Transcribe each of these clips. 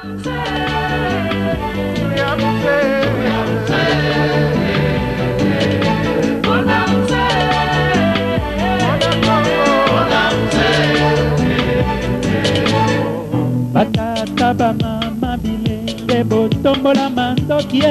Batata bamama bilenge botombola mandoki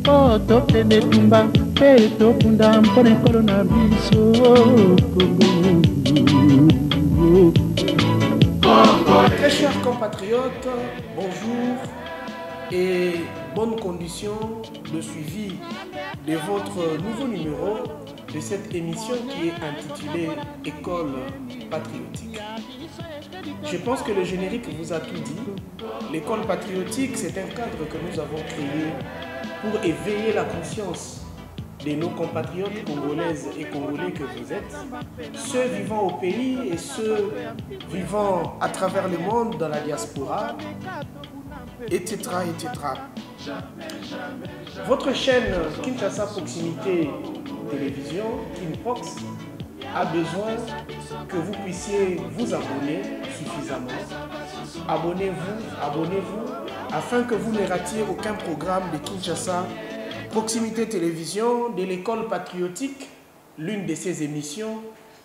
po tokende tumba mpe tokunda mpona ekolo na biso Congo. Très chers compatriotes, bonjour et bonnes conditions de suivi de votre nouveau numéro de cette émission qui est intitulée École patriotique. Je pense que le générique vous a tout dit. L'école patriotique, c'est un cadre que nous avons créé pour éveiller la conscience de nos compatriotes congolaises et congolais que vous êtes, ceux vivant au pays et ceux vivant à travers le monde dans la diaspora, etc. etc. Votre chaîne Kinshasa Proximité Télévision, Kinpox, a besoin que vous puissiez vous abonner suffisamment. Abonnez-vous, afin que vous ne ratiez aucun programme de Kinshasa Proximité Télévision, de l'école patriotique, l'une de ces émissions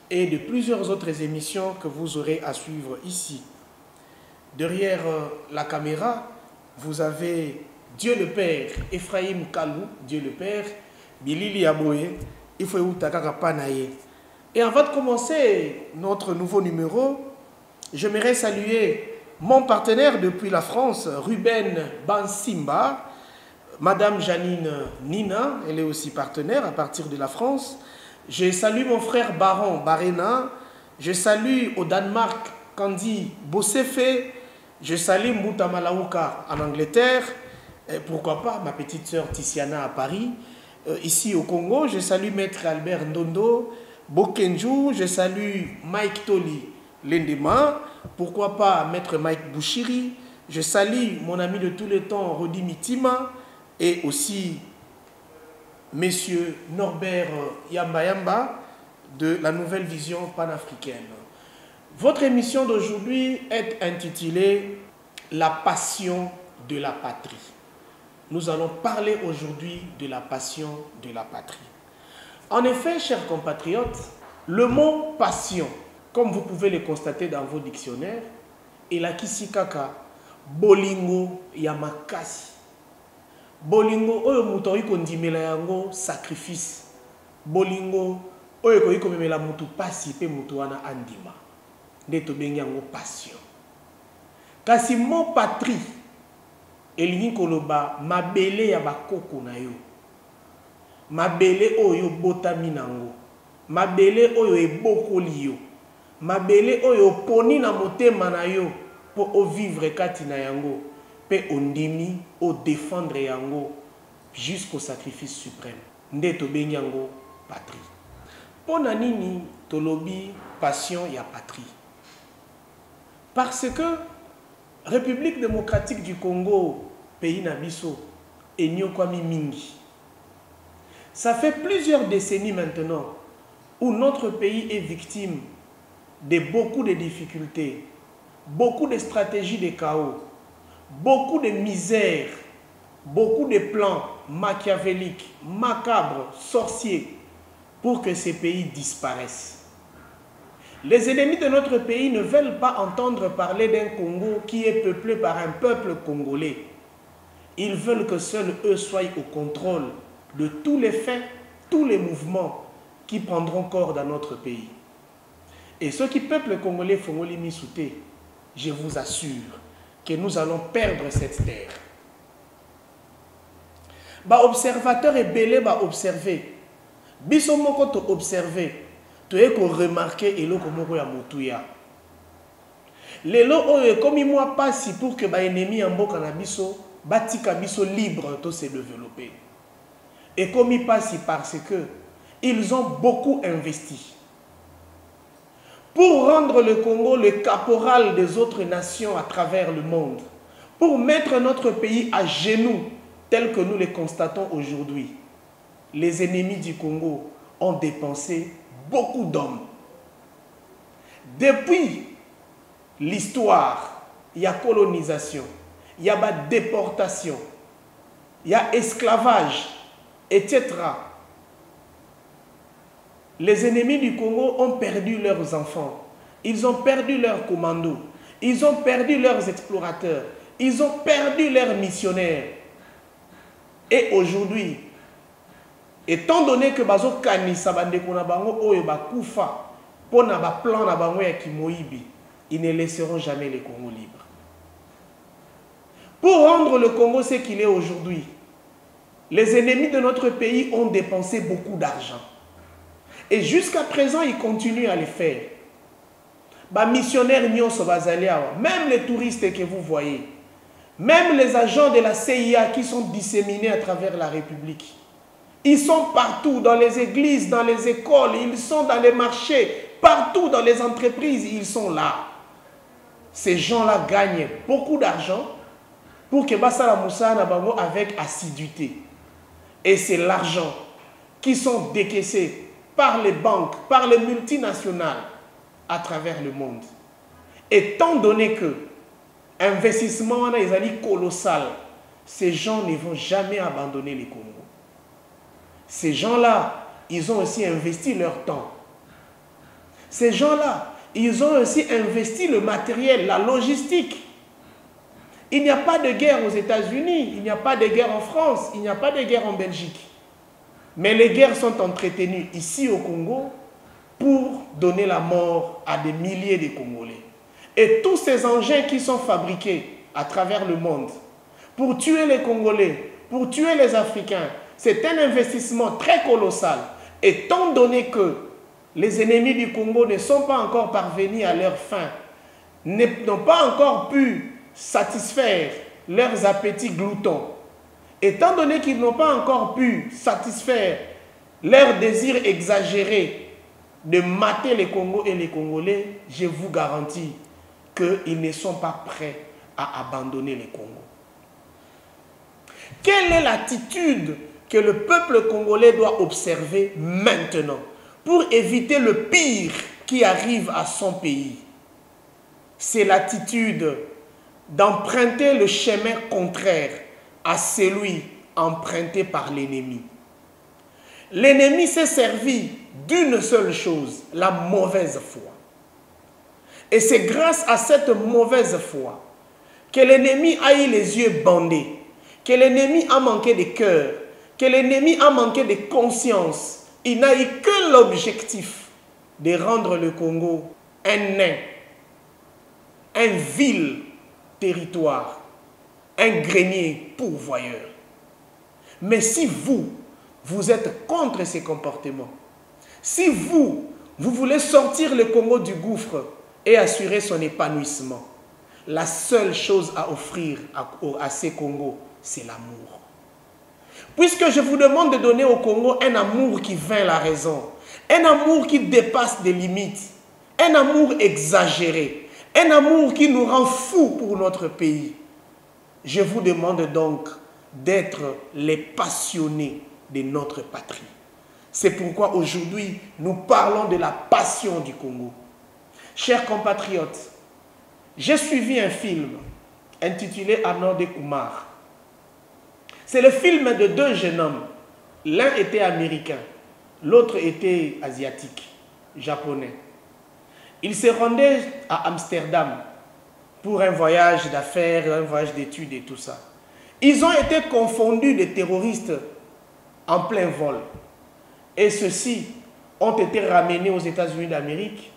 et de plusieurs autres émissions que vous aurez à suivre ici. Derrière la caméra, vous avez Dieu le Père, Ephraim Kalou, Dieu le Père, Bilili Aboye, Ifeou Takaka Panaye. Et avant de commencer notre nouveau numéro, j'aimerais saluer mon partenaire depuis la France, Ruben Bansimba, Madame Janine Nina, elle est aussi partenaire à partir de la France. Je salue mon frère Baron Barena, je salue au Danemark Candy Bossefe, je salue Mouta Malaouka en Angleterre, et pourquoi pas ma petite sœur Tiziana à Paris. Ici au Congo, je salue Maître Albert Ndondo, Bokenjou, je salue Mike Toli Lendema, pourquoi pas Maître Mike Bouchiri, je salue mon ami de tous les temps Rodi Mitima et aussi Messieurs Norbert Yamba de la Nouvelle Vision panafricaine. Votre émission d'aujourd'hui est intitulée La passion de la patrie. Nous allons parler aujourd'hui de la passion de la patrie. En effet, chers compatriotes, le mot passion, comme vous pouvez le constater dans vos dictionnaires, est la kisikaka bolingo yamakasi. Bolingo oyo muto oyo kondimela yango sacrifice. Bolingo oyo koyi komemela mutu pasi pe mutu wana andima. Nde tobengi yango passion. Kasi mo patrie elingi koloba mabele ya bakoko na yo. Mabele oyo botami nango. Mabele oyo ebokoli yo. Mabele oyo poni na motema na yo po o vivre kati na yango. Pe ondimi o défendre yango jusqu'au sacrifice suprême. Nde tobengi yango patrie. Pona nini tolobi passion ya patrie? Parce que République démocratique du Congo, pays na biso, enyokwami mingi. Ça fait plusieurs décennies maintenant où notre pays est victime de beaucoup de difficultés, beaucoup de stratégies de chaos, beaucoup de misère, beaucoup de plans machiavéliques, macabres, sorciers, pour que ces pays disparaissent. Les ennemis de notre pays ne veulent pas entendre parler d'un Congo qui est peuplé par un peuple congolais. Ils veulent que seuls eux soient au contrôle de tous les faits, tous les mouvements qui prendront corps dans notre pays. Et ceux qui peuplent le Congolais font l'immisouté, je vous assure que nous allons perdre cette terre. Ba observateur et belé ba observer. Biso moko to observer. To eko remarquer eloko moko ya motuya. Lelo oyo komi moi pasi pour que ba ennemi mboka na biso batika biso libre to se développer. Et comme il passe parce que ils ont beaucoup investi pour rendre le Congo le caporal des autres nations à travers le monde, pour mettre notre pays à genoux tel que nous le constatons aujourd'hui. Les ennemis du Congo ont dépensé beaucoup d'hommes. Depuis l'histoire, il y a colonisation, il y a la déportation, il y a esclavage, etc. Les ennemis du Congo ont perdu leurs enfants, ils ont perdu leurs commandos, ils ont perdu leurs explorateurs, ils ont perdu leurs missionnaires. Et aujourd'hui, étant donné que bazo kanisa bandeko na bango oyo bakufa pour na ba plan na bango ya kimoyibi, ils ne laisseront jamais le Congo libre. Pour rendre le Congo ce qu'il est aujourd'hui, les ennemis de notre pays ont dépensé beaucoup d'argent. Et jusqu'à présent, ils continuent à le faire. Bah, missionnaires, même les touristes que vous voyez, même les agents de la CIA qui sont disséminés à travers la République, ils sont partout, dans les églises, dans les écoles, ils sont dans les marchés, partout dans les entreprises, ils sont là. Ces gens-là gagnent beaucoup d'argent pour que Bassala Moussa Nabango avec assiduité. Et c'est l'argent qui sont décaissés par les banques, par les multinationales à travers le monde. Étant donné que l'investissement est colossal, ces gens ne vont jamais abandonner le Congo. Ces gens-là, ils ont aussi investi leur temps. Ces gens-là, ils ont aussi investi le matériel, la logistique. Il n'y a pas de guerre aux États-Unis, il n'y a pas de guerre en France, il n'y a pas de guerre en Belgique. Mais les guerres sont entretenues ici au Congo pour donner la mort à des milliers de Congolais. Et tous ces engins qui sont fabriqués à travers le monde pour tuer les Congolais, pour tuer les Africains, c'est un investissement très colossal. Étant donné que les ennemis du Congo ne sont pas encore parvenus à leur fin, n'ont pas encore pu satisfaire leurs appétits gloutons, étant donné qu'ils n'ont pas encore pu satisfaire leur désir exagéré de mater les Congos et les Congolais, je vous garantis qu'ils ne sont pas prêts à abandonner les Congos. Quelle est l'attitude que le peuple congolais doit observer maintenant pour éviter le pire qui arrive à son pays? C'est l'attitude d'emprunter le chemin contraire à celui emprunté par l'ennemi. L'ennemi s'est servi d'une seule chose, la mauvaise foi. Et c'est grâce à cette mauvaise foi que l'ennemi a eu les yeux bandés, que l'ennemi a manqué de cœur, que l'ennemi a manqué de conscience. Il n'a eu que l'objectif de rendre le Congo un nain, un vil territoire, un grenier pourvoyeur. Mais si vous êtes contre ces comportements, si vous voulez sortir le Congo du gouffre et assurer son épanouissement, la seule chose à offrir à ces Congos, c'est l'amour. Puisque je vous demande de donner au Congo un amour qui vainc la raison, un amour qui dépasse des limites, un amour exagéré, un amour qui nous rend fous pour notre pays. Je vous demande donc d'être les passionnés de notre patrie. C'est pourquoi aujourd'hui, nous parlons de la passion du Congo. Chers compatriotes, j'ai suivi un film intitulé Anode Kumar. C'est le film de deux jeunes hommes. L'un était américain, l'autre était asiatique, japonais. Ils se rendaient à Amsterdam pour un voyage d'affaires, un voyage d'études et tout ça. Ils ont été confondus de terroristes en plein vol. Et ceux-ci ont été ramenés aux États-Unis d'Amérique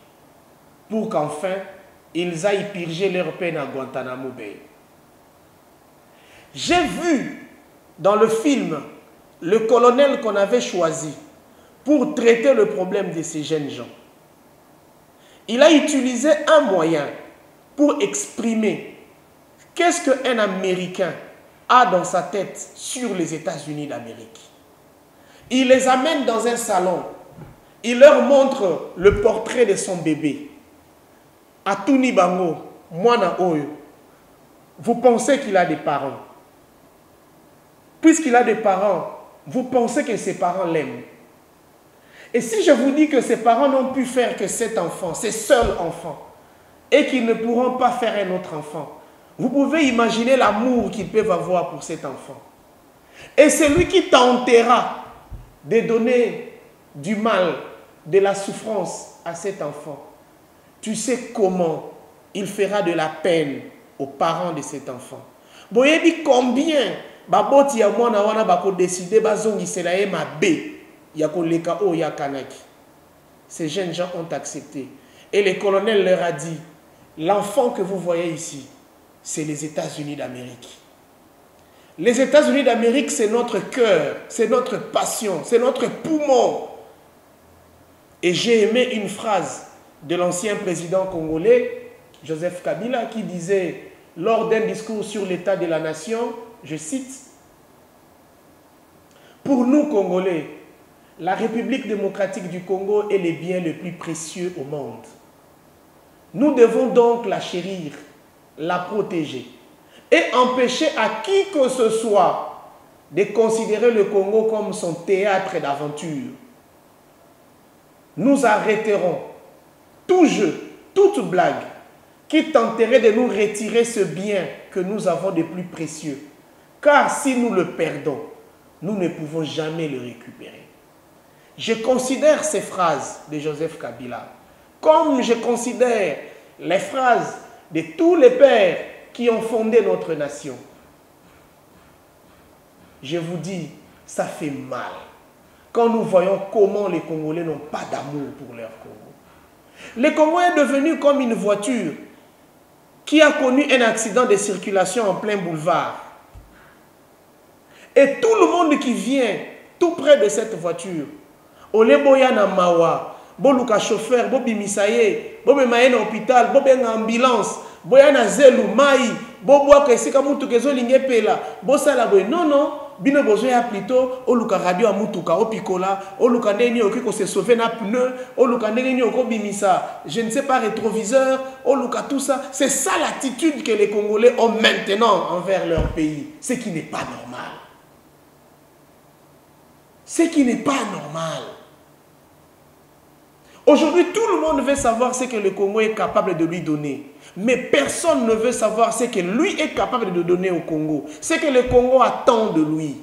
pour qu'enfin, ils aillent purger leur peine à Guantanamo Bay. J'ai vu dans le film le colonel qu'on avait choisi pour traiter le problème de ces jeunes gens. Il a utilisé un moyen pour exprimer qu'est-ce qu'un Américain a dans sa tête sur les États-Unis d'Amérique. Il les amène dans un salon. Il leur montre le portrait de son bébé. Atuni Bango, Mwana Oyo. Vous pensez qu'il a des parents. Puisqu'il a des parents, vous pensez que ses parents l'aiment. Et si je vous dis que ses parents n'ont pu faire que cet enfant, ces seuls enfants, et qu'ils ne pourront pas faire un autre enfant, Vous pouvez imaginer l'amour qu'ils peuvent avoir pour cet enfant. Et celui qui tentera de donner du mal, de la souffrance à cet enfant, tu sais comment il fera de la peine aux parents de cet enfant. Boye dit combien baboti ya mwana wana bako décider bazongisela ye mabe ya koleka o ya kanaki. Ces jeunes gens ont accepté. Et le colonel leur a dit, l'enfant que vous voyez ici, c'est les États-Unis d'Amérique. Les États-Unis d'Amérique, c'est notre cœur, c'est notre passion, c'est notre poumon. Et j'ai aimé une phrase de l'ancien président congolais, Joseph Kabila, qui disait, lors d'un discours sur l'état de la nation, je cite, « Pour nous, Congolais, la République démocratique du Congo est le bien le plus précieux au monde. Nous devons donc la chérir, la protéger et empêcher à qui que ce soit de considérer le Congo comme son théâtre d'aventure. Nous arrêterons tout jeu, toute blague qui tenterait de nous retirer ce bien que nous avons de plus précieux. Car si nous le perdons, nous ne pouvons jamais le récupérer. » Je considère ces phrases de Joseph Kabila comme je considère les phrases de tous les pères qui ont fondé notre nation. Je vous dis, ça fait mal quand nous voyons comment les Congolais n'ont pas d'amour pour leur Congo. Le Congo est devenu comme une voiture qui a connu un accident de circulation en plein boulevard. Et tout le monde qui vient tout près de cette voiture, Ole boya na mawa, boluka chauffeur, bobi misaye, bobe maye na hôpital, bobe na ambulance, boya na zelu mai, boboa kesika mutu kezo linge pela, bosala boy. Non, non, bino bozoya plutôt, oluka radio a mutuka, opikola, oluka ndeni okiko se sauver na pneu, oluka ndeni oko bimisa, je ne sais pas, rétroviseur, oluka tout ça. C'est ça l'attitude que les Congolais ont maintenant envers leur pays. Ce qui n'est pas normal. Ce qui n'est pas normal. Aujourd'hui, tout le monde veut savoir ce que le Congo est capable de lui donner. Mais personne ne veut savoir ce que lui est capable de donner au Congo. Ce que le Congo attend de lui.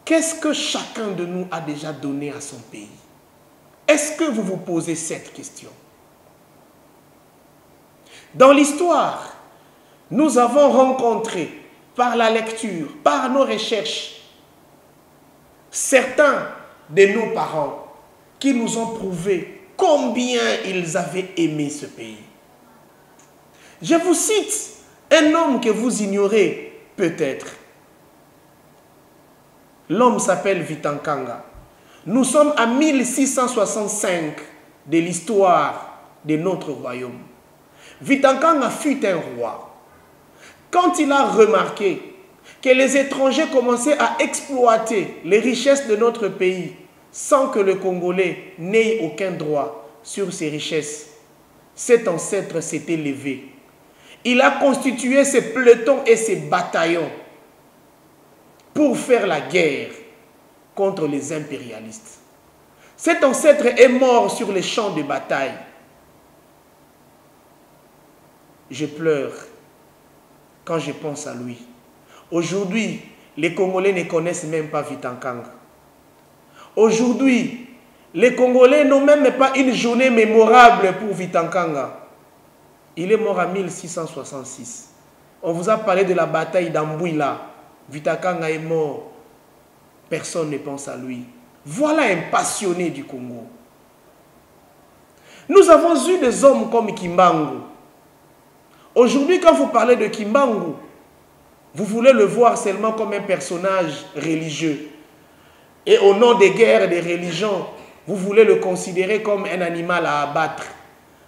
Qu'est-ce que chacun de nous a déjà donné à son pays? Est-ce que vous vous posez cette question? Dans l'histoire, nous avons rencontré, par la lecture, par nos recherches, certains de nos parents qui nous ont prouvé combien ils avaient aimé ce pays. Je vous cite un homme que vous ignorez peut-être. L'homme s'appelle Vitankanga. Nous sommes à 1665 de l'histoire de notre royaume. Vitankanga fut un roi. Quand il a remarqué que les étrangers commençaient à exploiter les richesses de notre pays, sans que le Congolais n'ait aucun droit sur ces richesses, cet ancêtre s'était levé. Il a constitué ses pelotons et ses bataillons pour faire la guerre contre les impérialistes. Cet ancêtre est mort sur les champs de bataille. Je pleure quand je pense à lui. Aujourd'hui, les Congolais ne connaissent même pas Vitankanga. Aujourd'hui, les Congolais n'ont même pas une journée mémorable pour Vitankanga. Il est mort en 1666. On vous a parlé de la bataille d'Ambouila. Vitankanga est mort. Personne ne pense à lui. Voilà un passionné du Congo. Nous avons eu des hommes comme Kimbangu. Aujourd'hui, quand vous parlez de Kimbangu, vous voulez le voir seulement comme un personnage religieux. Et au nom des guerres et des religions, vous voulez le considérer comme un animal à abattre.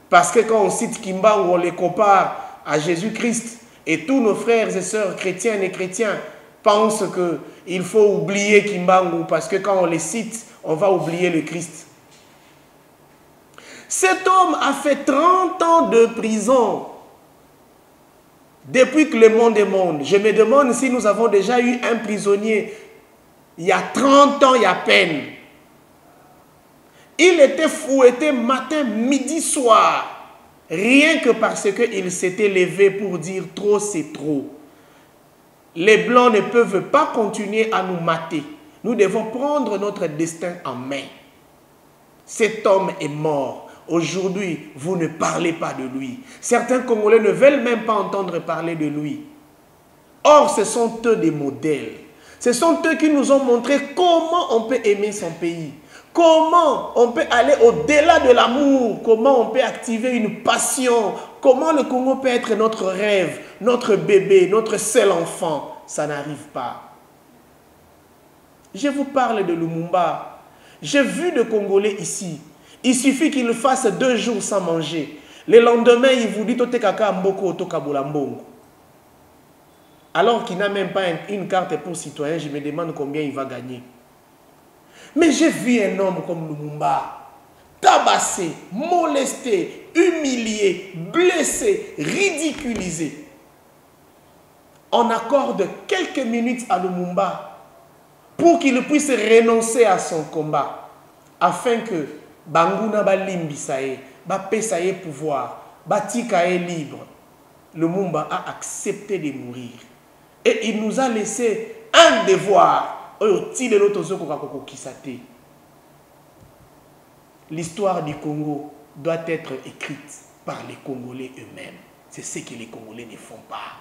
Parce que quand on cite Kimbangu, on le compare à Jésus-Christ. Et tous nos frères et sœurs chrétiennes et chrétiens pensent qu'il faut oublier Kimbangu. Parce que quand on les cite, on va oublier le Christ. Cet homme a fait 30 ans de prison. Depuis que le monde est monde. Je me demande si nous avons déjà eu un prisonnier il y a 30 ans, il y a à peine. Il était fouetté matin, midi, soir. rien que parce qu'il s'était levé pour dire trop c'est trop. Les Blancs ne peuvent pas continuer à nous mater. Nous devons prendre notre destin en main. Cet homme est mort. Aujourd'hui, vous ne parlez pas de lui. Certains Congolais ne veulent même pas entendre parler de lui. Or, ce sont eux des modèles. Ce sont eux qui nous ont montré comment on peut aimer son pays. Comment on peut aller au-delà de l'amour. Comment on peut activer une passion. Comment le Congo peut être notre rêve, notre bébé, notre seul enfant. Ça n'arrive pas. Je vous parle de Lumumba. J'ai vu de Congolais ici. Il suffit qu'il fasse 2 jours sans manger. Le lendemain, il vous dit Tote kaka mboko toka bolambongo. Alors qu'il n'a même pas une carte pour citoyen, je me demande combien il va gagner. Mais j'ai vu un homme comme Lumumba, tabassé, molesté, humilié, blessé, ridiculisé. On accorde quelques minutes à Lumumba pour qu'il puisse renoncer à son combat, afin que Banguna Balimbisaye, Bapesaye pouvoir, Batikaye libre. Lumumba a accepté de mourir. Et il nous a laissé un devoir. L'histoire du Congo doit être écrite par les Congolais eux-mêmes. C'est ce que les Congolais ne font pas.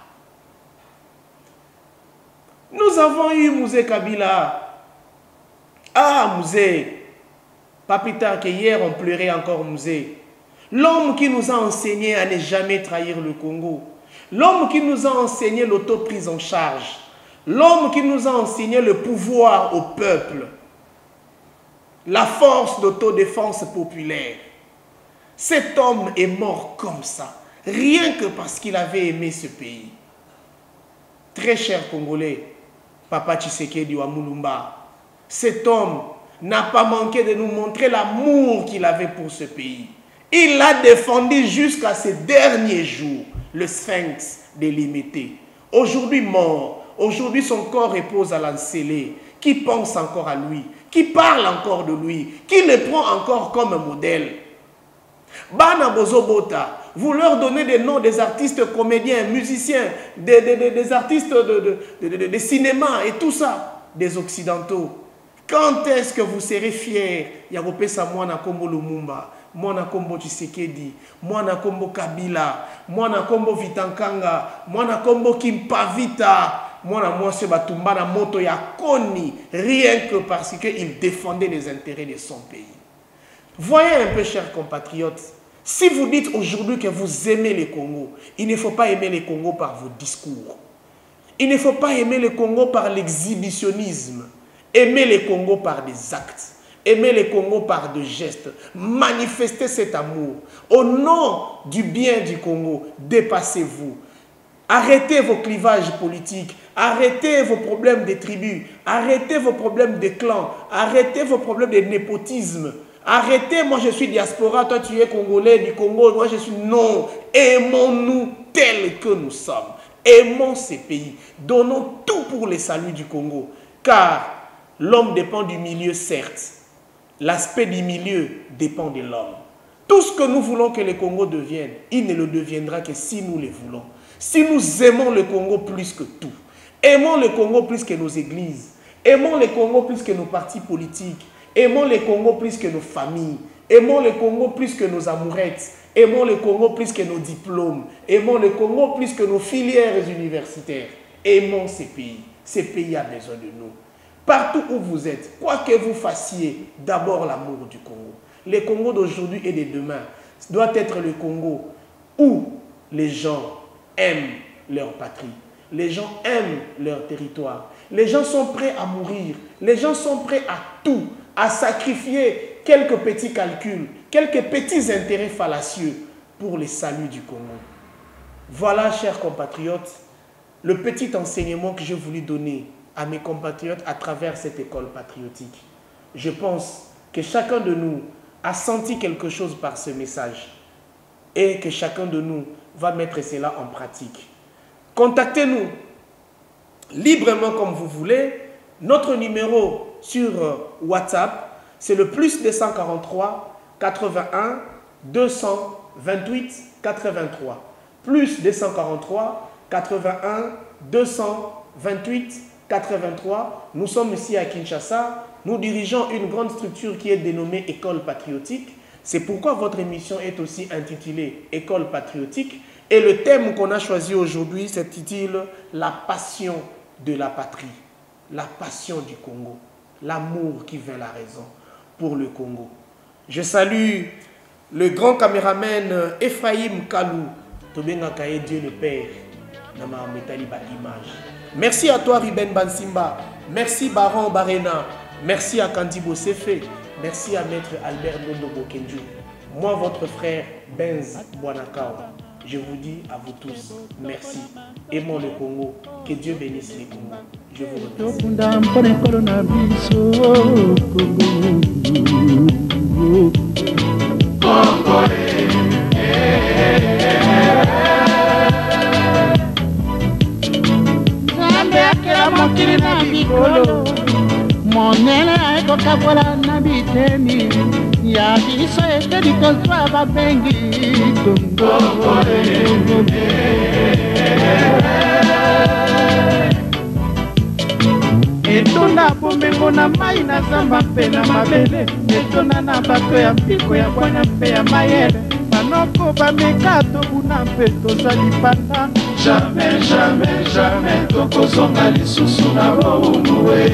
Nous avons eu Mouzé Kabila. Ah, Mouzé. Pas plus tard qu'hier, on pleurait encore Mouzé. L'homme qui nous a enseigné à ne jamais trahir le Congo. L'homme qui nous a enseigné l'autoprise en charge. L'homme qui nous a enseigné le pouvoir au peuple. La force d'autodéfense populaire. Cet homme est mort comme ça. Rien que parce qu'il avait aimé ce pays. Très cher Congolais, Papa Tshisekedi wa Mulumba, cet homme n'a pas manqué de nous montrer l'amour qu'il avait pour ce pays. Il l'a défendu jusqu'à ses derniers jours, le sphinx délimité. Aujourd'hui mort, aujourd'hui son corps repose à l'Ancélé. Qui pense encore à lui, qui parle encore de lui, qui le prend encore comme modèle. Bana Bozobota, vous leur donnez des noms des artistes comédiens, musiciens, des artistes de cinéma et tout ça, des occidentaux. Quand est-ce que vous serez fiers? Yagopesa Mwana Kombo Lumumba, Mwana Kombo Tshisekedi, Mwana Kombo Kabila, Mwana Kombo Vitankanga, Mwana Kombo Kimpavita, Mwana Mwase Batumbana Moto Yakoni, rien que parce qu'il défendait les intérêts de son pays. Voyez un peu, chers compatriotes, si vous dites aujourd'hui que vous aimez le Congo, il ne faut pas aimer le Congo par vos discours. Il ne faut pas aimer le Congo par l'exhibitionnisme. Aimer le Congo par des actes. Aimer le Congo par des gestes. Manifestez cet amour. Au nom du bien du Congo, dépassez-vous. Arrêtez vos clivages politiques. Arrêtez vos problèmes de tribus. Arrêtez vos problèmes de clans. Arrêtez vos problèmes de népotisme. Arrêtez, moi je suis diaspora, toi tu es Congolais du Congo, moi je suis... Non, aimons-nous tels que nous sommes. Aimons ces pays. Donnons tout pour le salut du Congo. Car l'homme dépend du milieu, certes. L'aspect du milieu dépend de l'homme. Tout ce que nous voulons que le Congo devienne, il ne le deviendra que si nous le voulons. Si nous aimons le Congo plus que tout. Aimons le Congo plus que nos églises. Aimons le Congo plus que nos partis politiques. Aimons le Congo plus que nos familles. Aimons le Congo plus que nos amourettes. Aimons le Congo plus que nos diplômes. Aimons le Congo plus que nos filières universitaires. Aimons ces pays. Ces pays ont besoin de nous. Partout où vous êtes, quoi que vous fassiez, d'abord l'amour du Congo. Le Congo d'aujourd'hui et de demain doit être le Congo où les gens aiment leur patrie. Les gens aiment leur territoire. Les gens sont prêts à mourir. Les gens sont prêts à tout. À sacrifier quelques petits calculs, quelques petits intérêts fallacieux pour le salut du Congo. Voilà, chers compatriotes, le petit enseignement que j'ai voulu donner à mes compatriotes à travers cette école patriotique. Je pense que chacun de nous a senti quelque chose par ce message et que chacun de nous va mettre cela en pratique. Contactez-nous librement comme vous voulez. Notre numéro sur WhatsApp, c'est le +243 81 200 28 83. Plus 243 81 228 83. Nous sommes ici à Kinshasa. Nous dirigeons une grande structure qui est dénommée École Patriotique. C'est pourquoi votre émission est aussi intitulée École Patriotique. Et le thème qu'on a choisi aujourd'hui s'intitule La passion de la patrie, la passion du Congo, l'amour qui veut la raison pour le Congo. Je salue le grand caméraman Ephraim Kalou, Tobenga Kaye Dieu le Père, Nama Metaliba Image. Merci à toi Ruben Bansimba, merci Baron Barena, merci à Kandibo Sefe, merci à Maître Albert Nondo Bokenju. Moi, votre frère Benz Bouanakao, je vous dis à vous tous, merci. Aimons le Congo, que Dieu bénisse les Congo. Je vous remercie. Monene aiko kabola na biteni ya biso ete dikozwa babengi Kongo. Etona bomengo na mai na zamba mpe na mabele, etona na bato ya mpiko ya bwana mpe ya mayele, banoko bameka tobuna mpe tozali panda. Jamais, jamais, jamais tokozonga lisusu na bomue.